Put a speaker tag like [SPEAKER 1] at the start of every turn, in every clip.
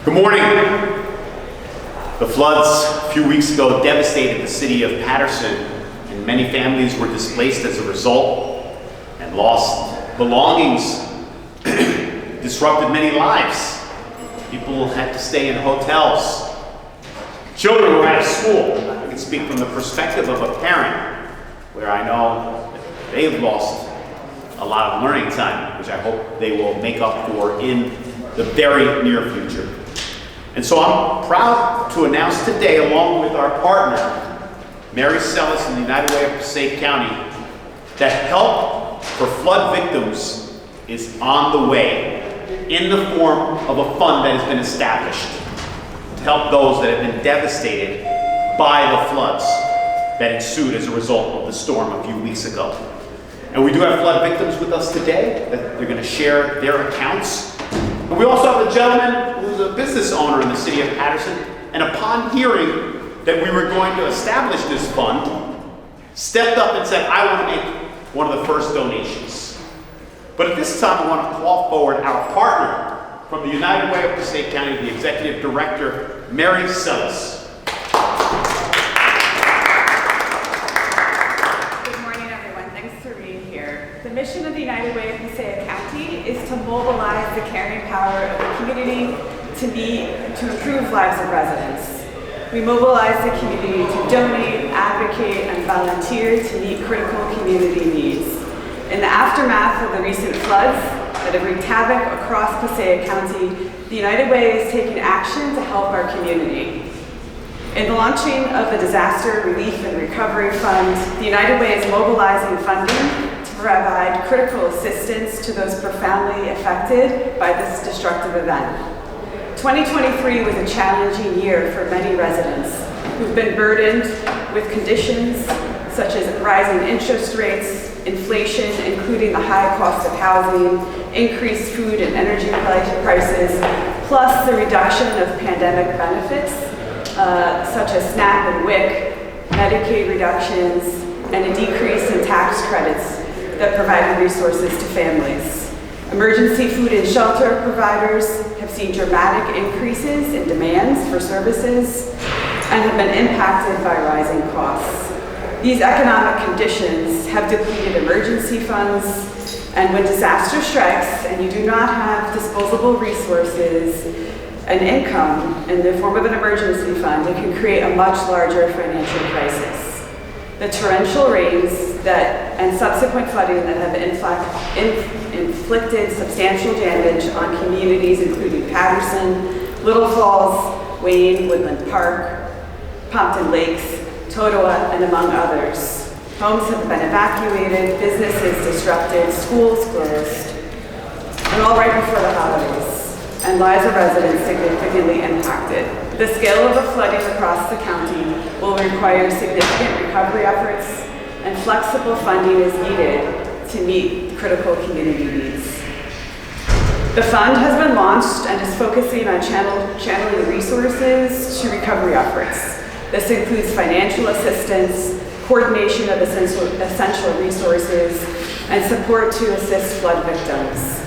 [SPEAKER 1] Good morning. The floods a few weeks ago devastated the city of Paterson, and many families were displaced as a result and lost belongings, disrupted many lives. People had to stay in hotels. Children were out of school. I can speak from the perspective of a parent, where I know they've lost a lot of learning time, which I hope they will make up for in the very near future. And so I'm proud to announce today, along with our partner, Mary Sellis and the United Way of Passaic County, that help for flood victims is on the way in the form of a fund that has been established to help those that have been devastated by the floods that ensued as a result of the storm a few weeks ago. And we do have flood victims with us today that they're going to share their accounts. And we also have a gentleman who's a business owner in the city of Paterson, and upon hearing that we were going to establish this fund, stepped up and said, I want to make one of the first donations. But at this time, I want to call forward our partner from the United Way of Passaic County, the Executive Director, Mary Sellis.
[SPEAKER 2] The mission of the United Way of Passaic County is to mobilize the caring power of the community to improve lives of residents. We mobilize the community to donate, advocate, and volunteer to meet critical community needs. In the aftermath of the recent floods that have wreaked havoc across Passaic County, the United Way is taking action to help our community. In the launching of the Disaster Relief and Recovery Fund, the United Way is mobilizing funding to provide critical assistance to those profoundly affected by this destructive event. 2023 was a challenging year for many residents who've been burdened with conditions such as rising interest rates, inflation, including the high cost of housing, increased food and energy prices, plus the reduction of pandemic benefits, such as SNAP and WIC, Medicaid reductions, and a decrease in tax credits that provided resources to families. Emergency food and shelter providers have seen dramatic increases in demands for services and have been impacted by rising costs. These economic conditions have depleted emergency funds, and when disaster strikes and you do not have disposable resources and income in the form of an emergency fund, it can create a much larger financial crisis. The torrential rains and subsequent flooding that have inflicted substantial damage on communities including Paterson, Little Falls, Wayne, Woodland Park, Pompton Lakes, Totowa, and among others. Homes have been evacuated, businesses disrupted, schools closed, and all right before the holidays, and lives of residents significantly impacted. The scale of the flooding across the county will require significant recovery efforts, and flexible funding is needed to meet critical community needs. The fund has been launched and is focusing on channeling resources to recovery efforts. This includes financial assistance, coordination of essential resources, and support to assist flood victims.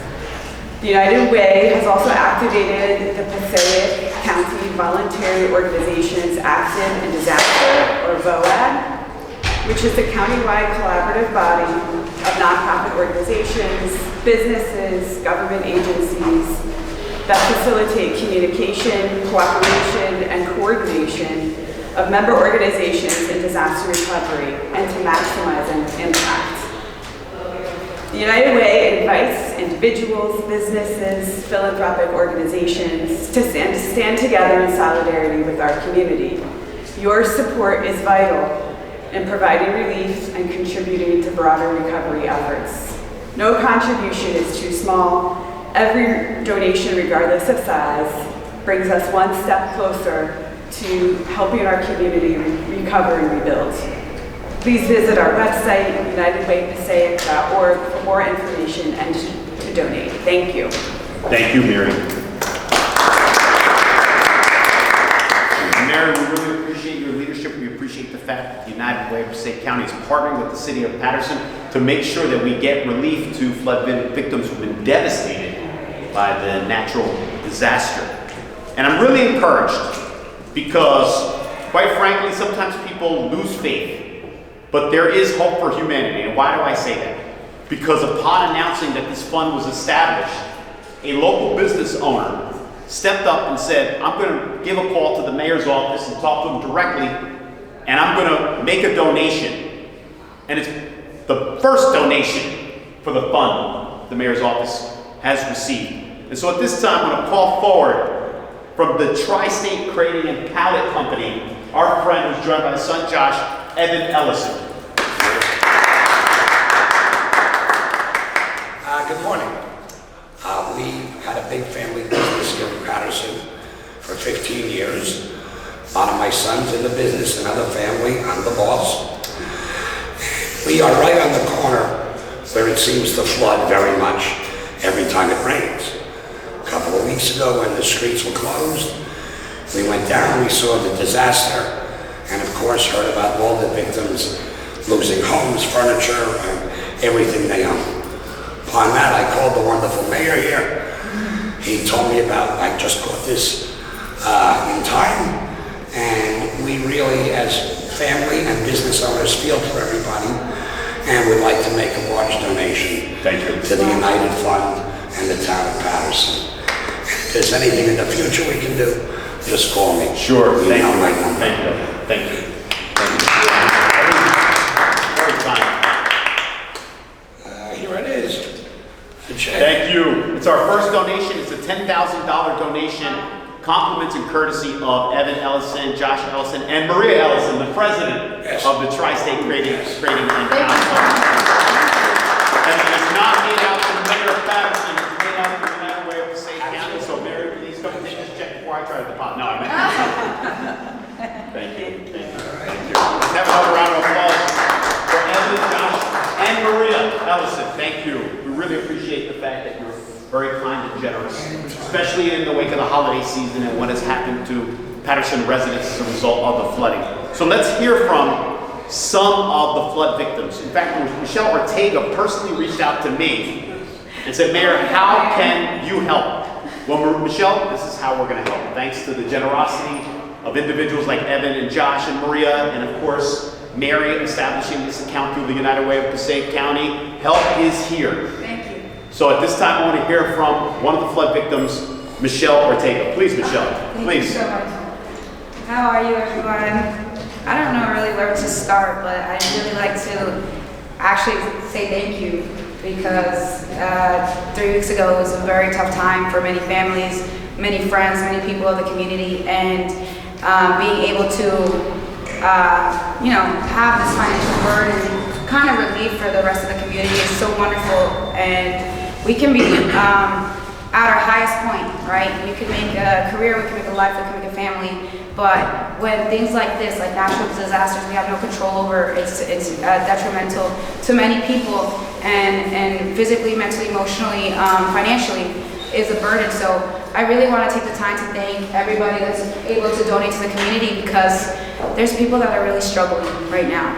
[SPEAKER 2] The United Way has also activated the Passaic County Voluntary Organizations Active in Disaster, or VOAD, which is a countywide collaborative body of nonprofit organizations, businesses, government agencies that facilitate communication, cooperation, and coordination of member organizations in disaster recovery and to maximize impact. The United Way invites individuals, businesses, philanthropic organizations to stand together in solidarity with our community. Your support is vital in providing relief and contributing to broader recovery efforts. No contribution is too small. Every donation, regardless of size, brings us one step closer to helping our community recover and rebuild. Please visit our website, unitedwaypassaic.org, for more information and to donate. Thank you.
[SPEAKER 1] Thank you, Mary. Mary, we really appreciate your leadership. We appreciate the fact that the United Way of Passaic County is partnering with the city of Paterson to make sure that we get relief to flood victims who've been devastated by the natural disaster. And I'm really encouraged because, quite frankly, sometimes people lose faith, but there is hope for humanity. And why do I say that? Because upon announcing that this fund was established, a local business owner stepped up and said, I'm going to give a call to the mayor's office and talk to him directly, and I'm going to make a donation. And it's the first donation for the fund the mayor's office has received. And so at this time, I'm going to call forward from the Tri-State Crating and Pallet Company, our friend who's joined by his son Josh, Evan Ellison.
[SPEAKER 3] Good morning. We had a big family business here in Paterson for 15 years. A lot of my sons in the business, another family. I'm the boss. We are right on the corner where it seems to flood very much every time it rains. A couple of weeks ago when the streets were closed, we went down, we saw the disaster, and of course heard about all the victims losing homes, furniture, and everything they own. Upon that, I called the wonderful mayor here. He told me about, I just caught this in time, and we really, as family and business owners, feel for everybody, and would like to make a large donation to the United Fund and the town of Paterson. If there's anything in the future we can do, just call me.
[SPEAKER 1] Sure,
[SPEAKER 3] Thank you.
[SPEAKER 1] Thank you. Very kind.
[SPEAKER 3] Here it is. The check.
[SPEAKER 1] Thank you. It's our first donation. It's a $10,000 donation, compliments and courtesy of Evan Ellison, Josh Ellison, and Maria Ellison, the president of the Tri-State Crating and Pallet Company. And it is not made out to the mayor of Paterson. It's made out to the United Way of Passaic County. So, Mary, please come and take this check before I try to deposit. No, I meant. Thank you. Let's have another round of applause for Evan, Josh, and Maria Ellison. Thank you. We really appreciate the fact that you're very kind and generous, especially in the wake of the holiday season and what has happened to Paterson residents as a result of the flooding. So let's hear from some of the flood victims. In fact, Michelle Ortega personally reached out to me and said, Mayor, how can you help? Well, Michelle, this is how we're going to help. Thanks to the generosity of individuals like Evan and Josh and Maria, and of course, Mary establishing this account through the United Way of Passaic County. Help is here.
[SPEAKER 2] Thank you.
[SPEAKER 1] So at this time, I want to hear from one of the flood victims, Michelle Ortega. Please, Michelle. Please.
[SPEAKER 4] Thank you so much. How are you, everyone? I don't know really where to start, but I'd really like to actually say thank you because 3 weeks ago it was a very tough time for many families, many friends, many people of the community, and being able to have this financial burden kind of relief for the rest of the community is so wonderful. And we can be at our highest point, right? We can make a career, we can make a life, we can make a family. But when things like this, like natural disasters, we have no control over, it's detrimental to many people, and physically, mentally, emotionally, financially is a burden. So I really want to take the time to thank everybody that's able to donate to the community, because there's people that are really struggling right now.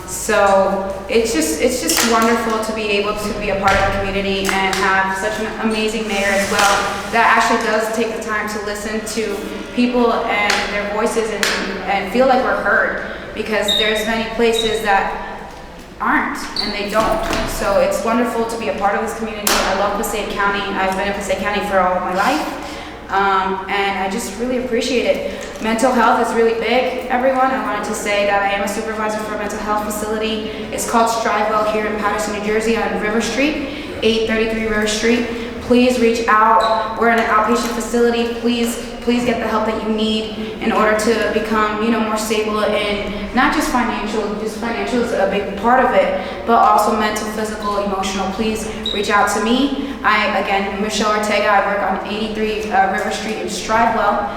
[SPEAKER 4] So it's just wonderful to be able to be a part of the community and have such an amazing mayor as well that actually does take the time to listen to people and their voices and feel like we're heard, because there's many places that aren't and they don't. So it's wonderful to be a part of this community. I love Passaic County. I've been in Passaic County for all of my life. And I just really appreciate it. Mental health is really big, everyone. I wanted to say that I am a supervisor for a mental health facility. It's called Strive Well here in Paterson, New Jersey on River Street, 833 River Street. Please reach out. We're in an outpatient facility. Please get the help that you need in order to become, more stable, and not just financial. Just financial is a big part of it, but also mental, physical, emotional. Please reach out to me. Again, Michelle Ortega. I work on 83 River Street in Stridewell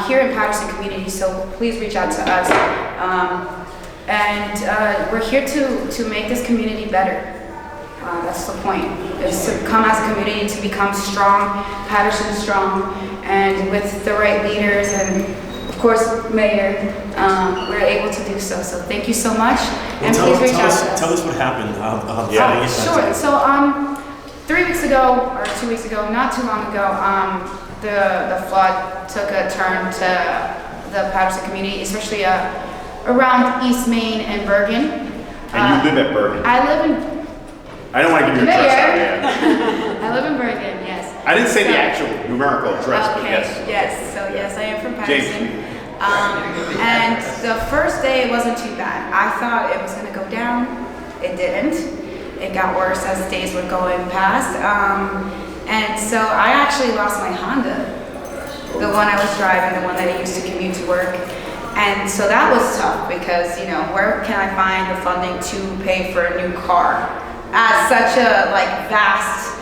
[SPEAKER 4] here in Paterson community. So please reach out to us. And we're here to make this community better. That's the point, is to come as a community to become strong, Paterson strong, and with the right leaders and, of course, Mayor, we're able to do so. So thank you so much, and please reach out to us.
[SPEAKER 5] Tell us what happened.
[SPEAKER 4] Sure. So 3 weeks ago, or 2 weeks ago, not too long ago, the flood took a turn to the Paterson community, especially around East Main and Bergen.
[SPEAKER 1] And you live at Bergen.
[SPEAKER 4] I live in
[SPEAKER 1] I don't want to give you address out there.
[SPEAKER 4] I live in Bergen, yes.
[SPEAKER 1] I didn't say the actual numerical address, but
[SPEAKER 4] Okay,
[SPEAKER 1] yes.
[SPEAKER 4] yes, so yes, I am from Paterson.
[SPEAKER 1] James.
[SPEAKER 4] And the first day it wasn't too bad. I thought it was gonna go down. It didn't. It got worse as days were going past. And so I actually lost my Honda, the one I was driving, the one that I used to commute to work. And so that was tough because, you know, where can I find the funding to pay for a new car at such a vast,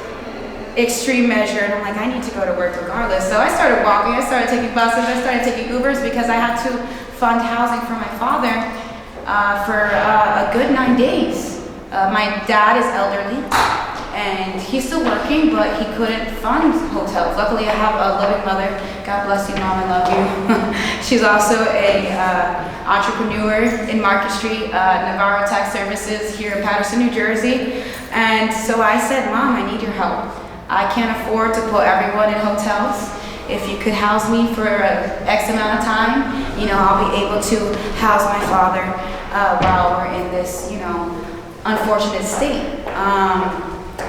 [SPEAKER 4] extreme measure? And I'm like, I need to go to work regardless. So I started walking, I started taking buses, I started taking Ubers because I had to fund housing for my father for a good 9 days. My dad is elderly and he's still working, but he couldn't fund hotels. Luckily, I have a loving mother. God bless you, Mom, I love you. She's also a entrepreneur in Market Street, Navarro Tax Services here in Paterson, New Jersey. And so I said, Mom, I need your help. I can't afford to put everyone in hotels. If you could house me for X amount of time, you know, I'll be able to house my father while we're in this, you know, unfortunate state.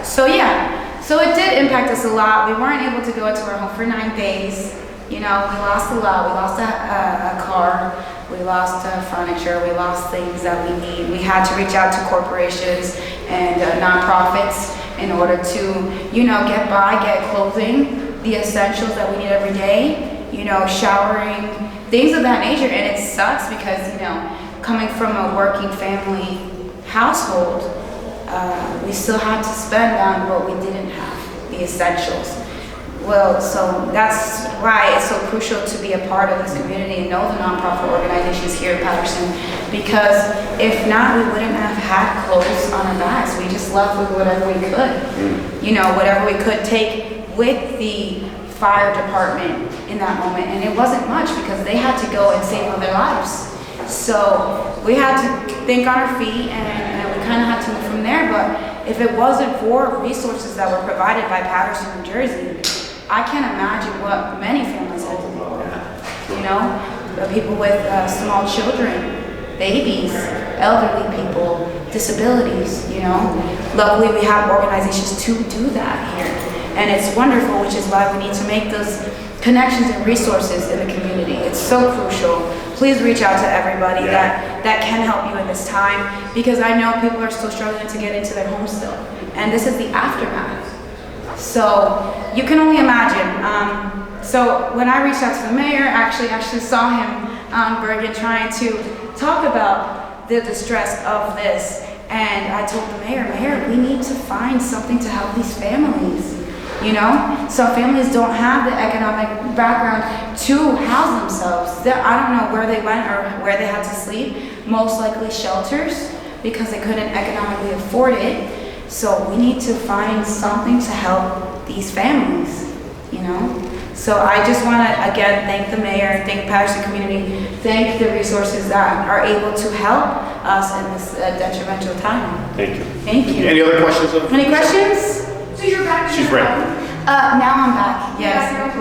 [SPEAKER 4] So yeah, so it did impact us a lot. We weren't able to go into our home for 9 days. You know, we lost a lot. We lost a car, we lost furniture, we lost things that we need. We had to reach out to corporations and nonprofits in order to, you know, get by, get clothing, the essentials that we need every day, you know, showering, things of that nature. And it sucks because, you know, coming from a working family household, we still had to spend on what we didn't have, the essentials. Well, so that's why it's so crucial to be a part of this community and know the nonprofit organizations here in Paterson, because if not, we wouldn't have had clothes on our backs. We just left with whatever we could, you know, whatever we could take with the fire department in that moment. And it wasn't much because they had to go and save other lives. So we had to think on our feet and we kind of had to move from there. But if it wasn't for resources that were provided by Paterson, New Jersey, I can't imagine what many families had to deal with. You know, people with small children, babies, elderly people, disabilities, you know. Luckily, we have organizations to do that here. And it's wonderful, which is why we need to make those connections and resources in the community. It's so crucial. Please reach out to everybody that can help you in this time, because I know people are still struggling to get into their homes still. And this is the aftermath. So you can only imagine. So when I reached out to the mayor, actually saw him on Bergen trying to talk about the distress of this. And I told the mayor, we need to find something to help these families. You know, some families don't have the economic background to house themselves. I don't know where they went or where they had to sleep. Most likely shelters, because they couldn't economically afford it. So we need to find something to help these families, you know? So I just want to, again, thank the mayor, thank Paterson community, thank the resources that are able to help us in this detrimental time.
[SPEAKER 1] Thank you.
[SPEAKER 4] Thank you.
[SPEAKER 1] Any other questions?
[SPEAKER 4] Any questions?
[SPEAKER 5] So you're back.
[SPEAKER 1] She's ready.
[SPEAKER 4] Now I'm back, yes.
[SPEAKER 5] Yeah,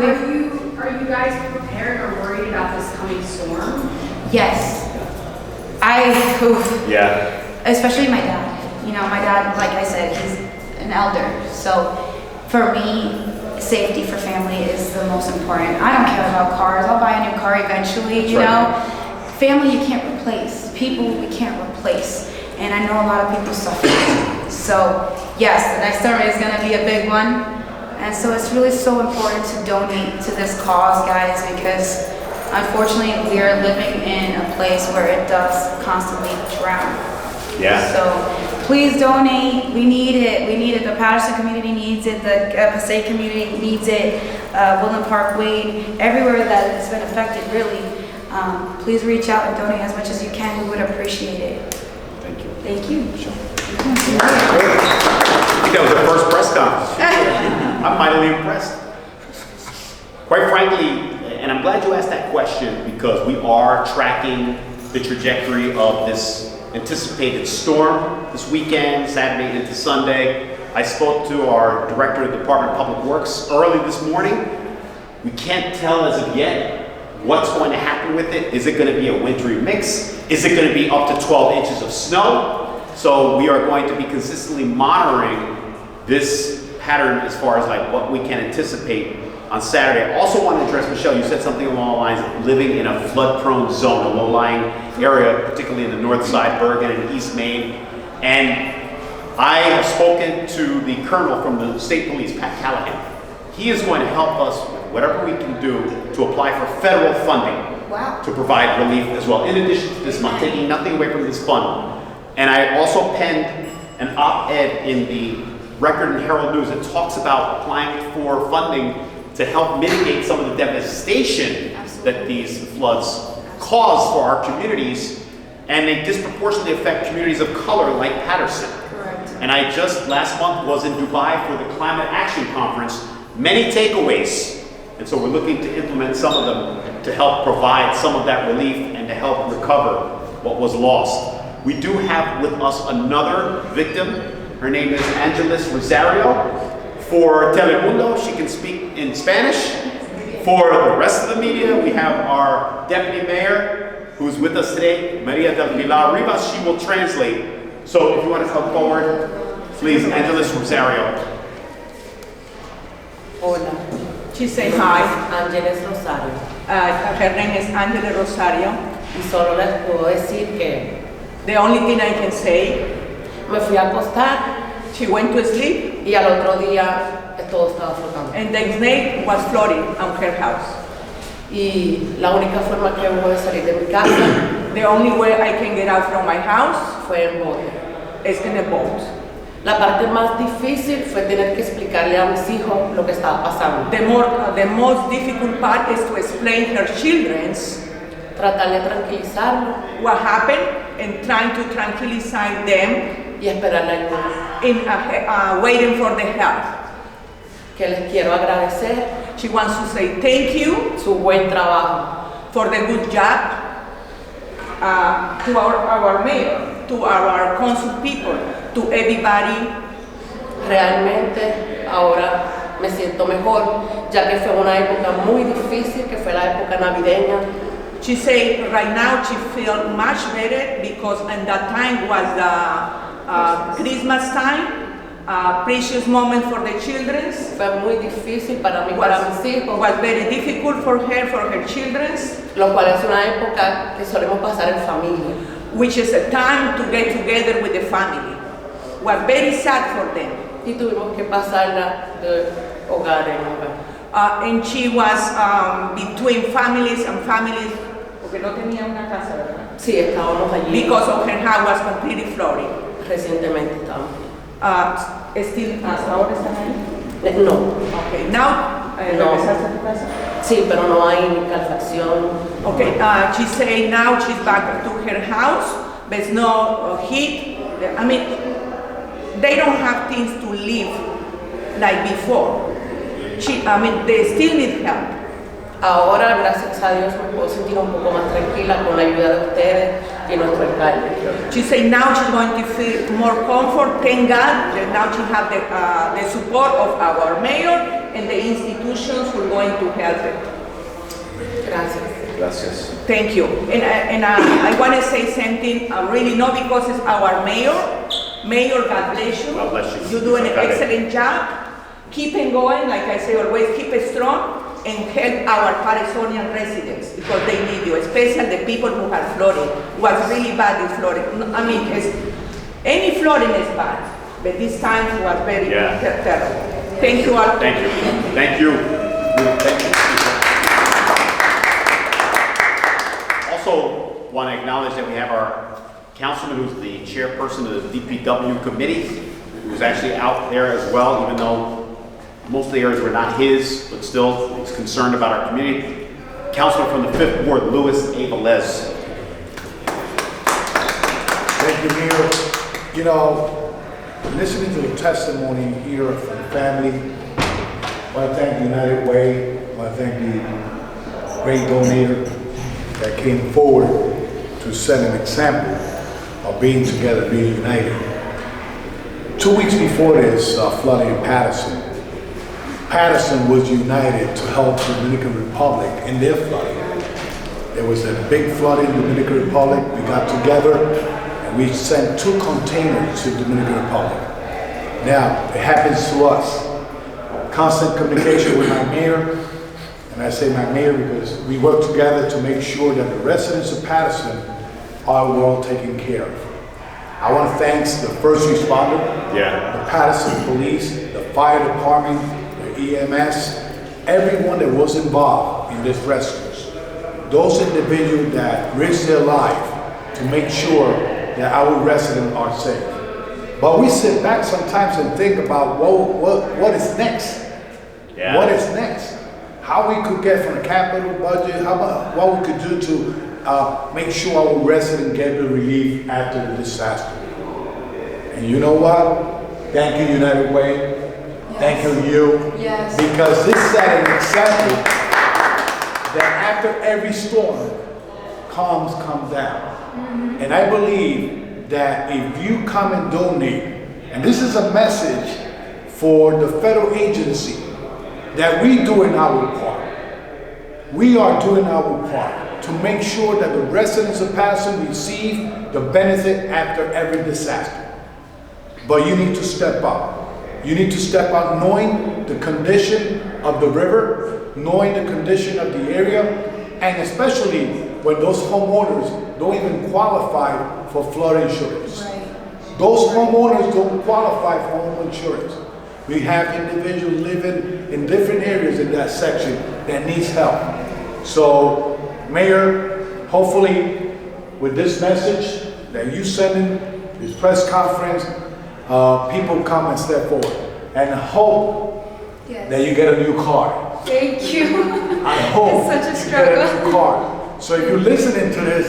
[SPEAKER 5] are you guys prepared or worried about this coming storm?
[SPEAKER 4] Yes.
[SPEAKER 1] Yeah.
[SPEAKER 4] Especially my dad. You know, my dad, like I said, he's an elder. So for me, safety for family is the most important. I don't care about cars. I'll buy a new car eventually, you know. Family you can't replace. People we can't replace. And I know a lot of people suffer. So yes, the next summer is gonna be a big one. And so it's really so important to donate to this cause, guys, because unfortunately we are living in a place where it does constantly drown.
[SPEAKER 1] Yeah.
[SPEAKER 4] So please donate. We need it. We need it. The Paterson community needs it. The Passaic community needs it. Woodland Park, Wade, everywhere that has been affected, really. Please reach out and donate as much as you can. We would appreciate it.
[SPEAKER 1] Thank you.
[SPEAKER 4] Thank you.
[SPEAKER 1] I think that was the first press conference. I'm mightily impressed. Quite frankly, and I'm glad you asked that question, because we are tracking the trajectory of this anticipated storm this weekend, Saturday into Sunday. I spoke to our director of the Department of Public Works early this morning. We can't tell as of yet what's going to happen with it. Is it going to be a wintry mix? Is it going to be up to 12 inches of snow? So we are going to be consistently monitoring this pattern as far as like what we can anticipate on Saturday. I also want to address, Michelle, you said something along the lines of living in a flood-prone zone, a low-lying area, particularly in the north side, Bergen and East Maine. And I have spoken to the colonel from the state police, Pat Callahan. He is going to help us with whatever we can do to apply for federal funding to provide relief as well. In addition to this month, taking nothing away from this fund. And I also penned an op-ed in the Record and Herald News that talks about applying for funding to help mitigate some of the devastation that these floods cause for our communities, and they disproportionately affect communities of color like Paterson.
[SPEAKER 4] Correct.
[SPEAKER 1] And I just last month was in Dubai for the Climate Action Conference. Many takeaways, and so we're looking to implement some of them to help provide some of that relief and to help recover what was lost. We do have with us another victim. Her name is Angeles Rosario. For Telemundo, she can speak in Spanish. For the rest of the media, we have our deputy mayor who's with us today, Maria del Pilar Rivas. She will translate. So if you want to come forward, please, Angeles Rosario.
[SPEAKER 6] Hola,
[SPEAKER 2] She say hi.
[SPEAKER 6] Ángeles Rosario.
[SPEAKER 2] Her name is Angela Rosario.
[SPEAKER 6] Y solo les puedo decir que
[SPEAKER 2] The only thing I can say,
[SPEAKER 6] me fui a acostar
[SPEAKER 2] she went to sleep
[SPEAKER 6] y al otro día todo estaba flotando.
[SPEAKER 2] and the snake was floating on her house.
[SPEAKER 6] Y la única forma que hubo de salir de mi casa
[SPEAKER 2] The only way I can get out from my house
[SPEAKER 6] fue en bote.
[SPEAKER 2] is in a boat.
[SPEAKER 6] La parte más difícil fue tener que explicarle a mis hijos lo que estaba pasando.
[SPEAKER 2] The most difficult part is to explain her children's
[SPEAKER 6] Tratar de tranquilizarlos
[SPEAKER 2] what happened and trying to tranquilize them
[SPEAKER 6] y esperar la ayuda.
[SPEAKER 2] in waiting for the help.
[SPEAKER 6] Que les quiero agradecer
[SPEAKER 2] She wants to say thank you
[SPEAKER 6] su buen trabajo.
[SPEAKER 2] for the good job to our mayor, to our council people, to everybody.
[SPEAKER 6] Realmente ahora me siento mejor, ya que fue una época muy difícil, que fue la época navideña.
[SPEAKER 2] She said right now she feels much better because in that time was the Christmas time, precious moment for the children.
[SPEAKER 6] Fue muy difícil para mí, para mis hijos,
[SPEAKER 2] Was very difficult for her children,
[SPEAKER 6] lo cual es una época que solemos pasar en familia.
[SPEAKER 2] which is a time to get together with the family. Was very sad for them.
[SPEAKER 6] Y tuvimos que pasarla de hogar en hogar.
[SPEAKER 2] And she was between families and families, porque no tenía una casa, ¿verdad?
[SPEAKER 6] Sí, estábamos allí.
[SPEAKER 2] Because of her house was completely flooded.
[SPEAKER 6] Recientemente estábamos.
[SPEAKER 2] Still, hasta ahora están ahí?
[SPEAKER 6] No,
[SPEAKER 2] Okay, now,
[SPEAKER 6] No.
[SPEAKER 2] regresaste a tu casa?
[SPEAKER 6] sí, pero no hay calefacción.
[SPEAKER 2] Okay, she say now she's back to her house, there's no heat. I mean, they don't have things to live like before. They still need help.
[SPEAKER 6] Ahora, gracias a Dios, me puedo sentir un poco más tranquila con la ayuda de ustedes y nuestro alcalde.
[SPEAKER 2] She say now she's going to feel more comfort. Thank God that now she have the support of our mayor and the institutions who are going to help her.
[SPEAKER 6] Gracias.
[SPEAKER 1] Gracias.
[SPEAKER 2] Thank you. And I want to say something, really not because it's our mayor. Mayor, God bless you.
[SPEAKER 1] God bless you.
[SPEAKER 2] You do an
[SPEAKER 1] Okay.
[SPEAKER 2] excellent job. Keep it going, like I say always, keep it strong and help our Patersonian residents because they need you, especially the people who are flooding. Was really bad in flooding. I mean, any flooding is bad, but this time was very
[SPEAKER 1] Yeah.
[SPEAKER 2] terrible. Thank you all.
[SPEAKER 1] Thank you. Thank you. Thank you. Also, want to acknowledge that we have our councilman who's the chairperson of the DPW committee, who's actually out there as well, even though most of the areas were not his, but still he's concerned about our community. Councilman from the 5th Ward, Luis A. Velez.
[SPEAKER 7] Thank you, Mayor. You know, listening to the testimony here from the family, I want to thank United Way, I want to thank the great donator that came forward to set an example of being together, being united. 2 weeks before this flooding in Paterson, Paterson was united to help the Dominican Republic in their flooding. There was a big flood in the Dominican Republic. We got together and we sent 2 containers to the Dominican Republic. Now, it happens to us. Constant communication with my mayor, and I say my mayor because we work together to make sure that the residents of Paterson are well taken care of. I want to thank the first responder, the Paterson Police, the fire department, the EMS, everyone that was involved in this rescue. Those individuals that risked their life to make sure that our residents are safe. But we sit back sometimes and think about what is next?
[SPEAKER 1] Yeah.
[SPEAKER 7] What is next? How we could get from the capital budget, what we could do to make sure our residents get the relief after the disaster. And you know what? Thank you, United Way.
[SPEAKER 4] Yes.
[SPEAKER 7] Thank you.
[SPEAKER 4] Yes.
[SPEAKER 7] Because this set an example that after every storm, calms come down. And I believe that if you come and donate, and this is a message for the federal agency, that we doing our part. We are doing our part to make sure that the residents of Paterson receive the benefit after every disaster. But you need to step up. You need to step up knowing the condition of the river, knowing the condition of the area, and especially when those homeowners don't even qualify for flood insurance.
[SPEAKER 4] Right.
[SPEAKER 7] Those homeowners don't qualify for home insurance. We have individuals living in different areas in that section that needs help. So, Mayor, hopefully with this message that you send in this press conference, people come and step forward. And hope that you get a new car.
[SPEAKER 4] Thank you.
[SPEAKER 7] I hope
[SPEAKER 4] It's such a
[SPEAKER 7] you get a
[SPEAKER 4] struggle.
[SPEAKER 7] new car. So if you're listening to this,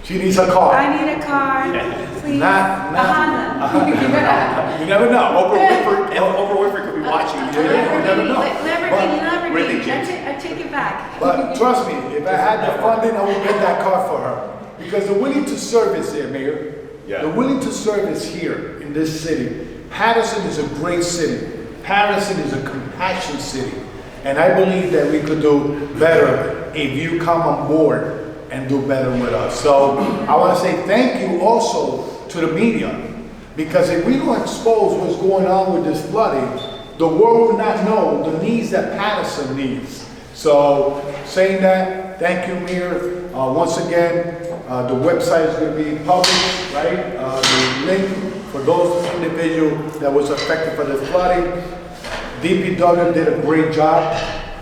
[SPEAKER 7] she needs a car.
[SPEAKER 4] I need a car, please.
[SPEAKER 7] Not
[SPEAKER 4] a Honda.
[SPEAKER 7] You never know.
[SPEAKER 1] Oprah Winfrey could be watching.
[SPEAKER 7] You never know.
[SPEAKER 4] Lamborghini. I take it back.
[SPEAKER 7] But trust me, if I had the funding, I would get that car for her. Because the willing to serve is there, Mayor.
[SPEAKER 1] Yeah.
[SPEAKER 7] The willing to serve is here in this city. Paterson is a great city. Paterson is a compassionate city. And I believe that we could do better if you come on board and do better with us. So I want to say thank you also to the media. Because if we don't expose what's going on with this flooding, the world will not know the needs that Paterson needs. So saying that, thank you, Mayor. Once again, the website is going to be published, right? The link for those individuals that was affected by the flooding. DPW did a great job.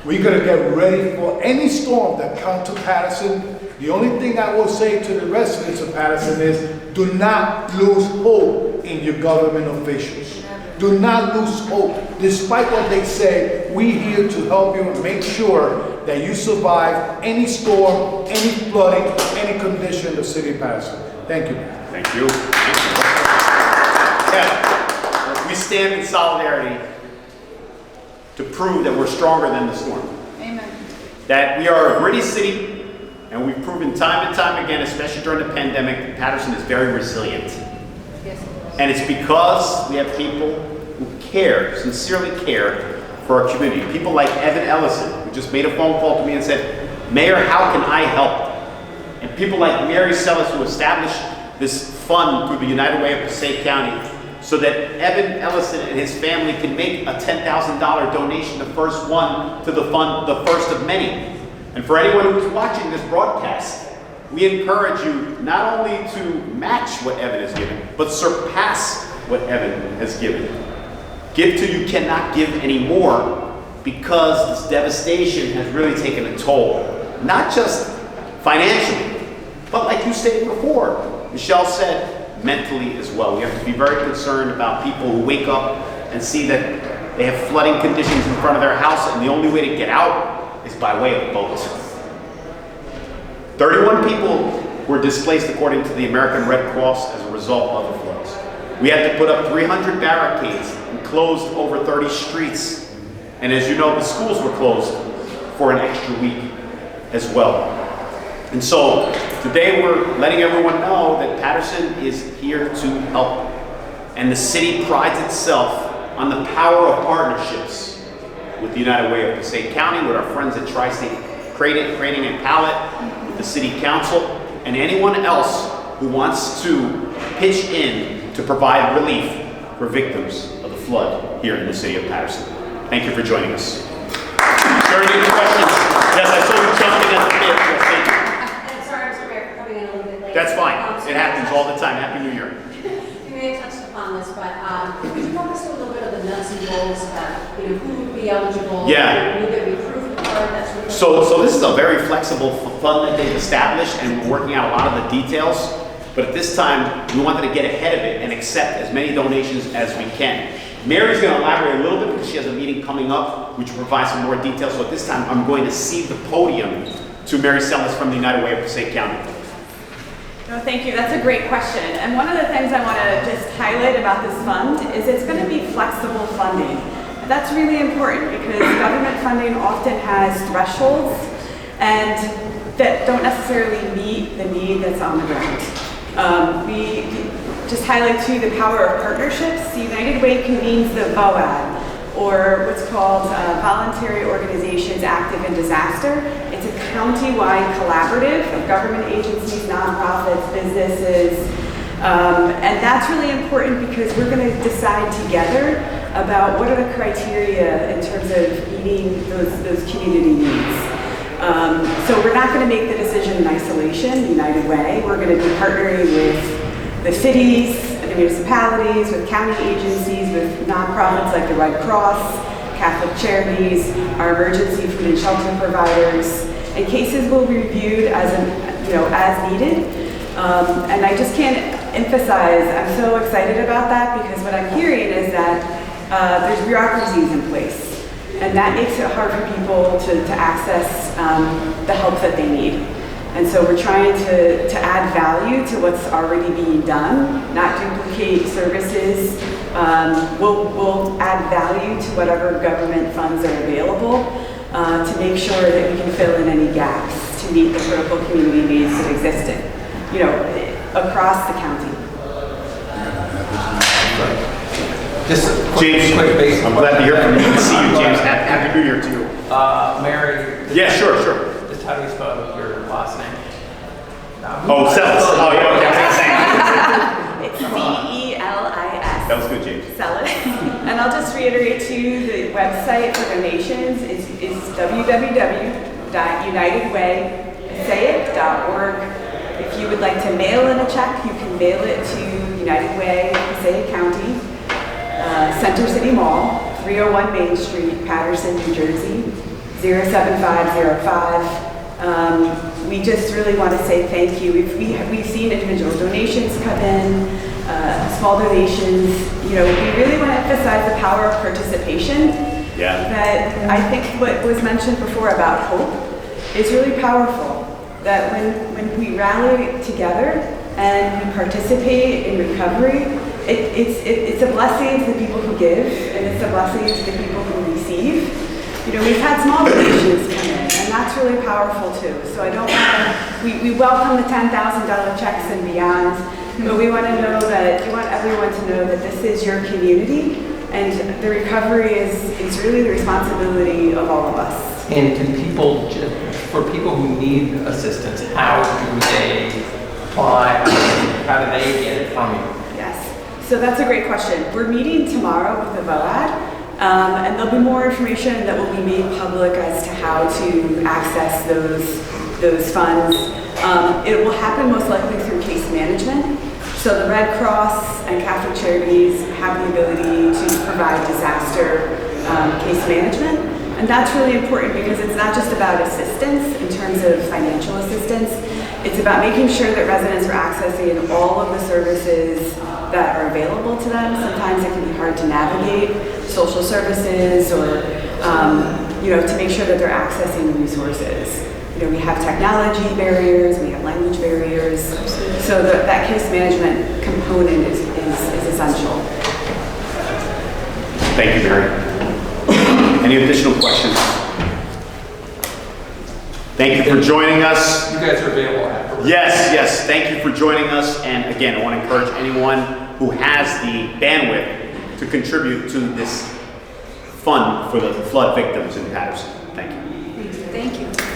[SPEAKER 7] We're going to get ready for any storm that comes to Paterson. The only thing I will say to the residents of Paterson is do not lose hope in your government officials. Do not lose hope. Despite what they say, we're here to help you and make sure that you survive any storm, any flooding, any condition in the city of Passaic. Thank you.
[SPEAKER 1] Thank you. Yeah. We stand in solidarity to prove that we're stronger than the storm.
[SPEAKER 4] Amen.
[SPEAKER 1] That we are a gritty city, and we've proven time and time again, especially during the pandemic, that Paterson is very resilient.
[SPEAKER 4] Yes.
[SPEAKER 1] And it's because we have people who care, sincerely care for our community. People like Evan Ellison, who just made a phone call to me and said, Mayor, how can I help? And people like Mary Sellis, who established this fund through the United Way of Passaic County, so that Evan Ellison and his family can make a $10,000 donation, the first one to the fund, the first of many. And for anyone who's watching this broadcast, we encourage you not only to match what Evan has given, but surpass what Evan has given. Give till you cannot give anymore, because this devastation has really taken a toll. Not just financially, but like you stated before, Michelle said, mentally as well. We have to be very concerned about people who wake up and see that they have flooding conditions in front of their house, and the only way to get out is by way of boat. 31 people were displaced according to the American Red Cross as a result of the floods. We had to put up 300 barricades and closed over 30 streets. And as you know, the schools were closed for an extra week as well. And so today we're letting everyone know that Paterson is here to help. And the city prides itself on the power of partnerships. with the United Way of Passaic County, with our friends at Tri-State Crating and Pallet, with the City Council, and anyone else who wants to pitch in to provide relief for victims of the flood here in the city of Paterson. Thank you for joining us. Are there any questions? Yes, I saw you jumping at the bit. Yes, thank you.
[SPEAKER 8] I'm sorry for coming in a little bit late.
[SPEAKER 1] That's fine. It happens all the time. Happy New Year.
[SPEAKER 8] You may have touched upon this, but could you walk us through a little bit of the nuts and bolts about, who would be eligible?
[SPEAKER 1] Yeah.
[SPEAKER 8] Would there be proof of card that's required?
[SPEAKER 1] So this is a very flexible fund that they've established, and we're working out a lot of the details. But at this time, we wanted to get ahead of it and accept as many donations as we can. Mary's going to elaborate a little bit because she has a meeting coming up, which will provide some more details. So at this time, I'm going to cede the podium to Mary Sellis from the United Way of Passaic County.
[SPEAKER 2] No, thank you. That's a great question. And one of the things I want to just highlight about this fund is it's going to be flexible funding. And that's really important because government funding often has thresholds and that don't necessarily meet the need that's on the ground. We just highlight too the power of partnerships. The United Way convenes the VOAD, or what's called Voluntary Organizations Active in Disaster. It's a county-wide collaborative of government agencies, nonprofits, businesses, and that's really important because we're going to decide together about what are the criteria in terms of meeting those community needs. So we're not going to make the decision in isolation, the United Way. We're going to be partnering with the cities, the municipalities, with county agencies, with nonprofits like the Red Cross, Catholic Charities, our emergency food and shelter providers, and cases will be reviewed as needed. And I just can't emphasize, I'm so excited about that because what I'm hearing is that there's bureaucracies in place. And that makes it hard for people to access the help that they need. And so we're trying to add value to what's already being done, not duplicate services. We'll add value to whatever government funds are available to make sure that we can fill in any gaps to meet the critical community needs that exist across the county.
[SPEAKER 9] Just a
[SPEAKER 1] James,
[SPEAKER 9] quick basic.
[SPEAKER 1] I'm glad to hear from you. Good to see you, James. Happy New Year to you.
[SPEAKER 9] Mary.
[SPEAKER 1] Yeah, sure.
[SPEAKER 9] Just how do you spell your last name?
[SPEAKER 1] Oh, Sellis. Oh, yeah, okay.
[SPEAKER 2] It's C-E-L-I-S.
[SPEAKER 1] That was good, James.
[SPEAKER 2] Sellis. And I'll just reiterate to you, the website for donations is www.unitedwaypassaic.org. If you would like to mail in a check, you can mail it to United Way, Passaic County, Center City Mall, 301 Main Street, Paterson, New Jersey, 07505. We just really want to say thank you. We've seen individual donations come in, small donations. We really want to emphasize the power of participation.
[SPEAKER 1] Yeah.
[SPEAKER 2] That I think what was mentioned before about hope is really powerful. That when we rally together and we participate in recovery, it's a blessing to the people who give, and it's a blessing to the people who receive. We've had small donations come in, and that's really powerful too. So I don't want we welcome the $10,000 checks and beyond, but we want to know that, we want everyone to know that this is your community, and the recovery is really the responsibility of all of us.
[SPEAKER 9] And for people who need assistance, how do they apply? How do they get it from you?
[SPEAKER 2] Yes, so that's a great question. We're meeting tomorrow with the VOAD, and there'll be more information that will be made public as to how to access those funds. It will happen most likely through case management. So the Red Cross and Catholic Charities have the ability to provide disaster case management. And that's really important because it's not just about assistance in terms of financial assistance. It's about making sure that residents are accessing all of the services that are available to them. Sometimes it can be hard to navigate social services or, to make sure that they're accessing the resources. We have technology barriers, we have language barriers. So that case management component is essential.
[SPEAKER 1] Thank you, Mary. Any additional questions? Thank you for joining us.
[SPEAKER 9] You guys are available afterwards.
[SPEAKER 1] Yes. Thank you for joining us. And again, I want to encourage anyone who has the bandwidth to contribute to this fund for the flood victims in Paterson. Thank you.
[SPEAKER 4] Thank you.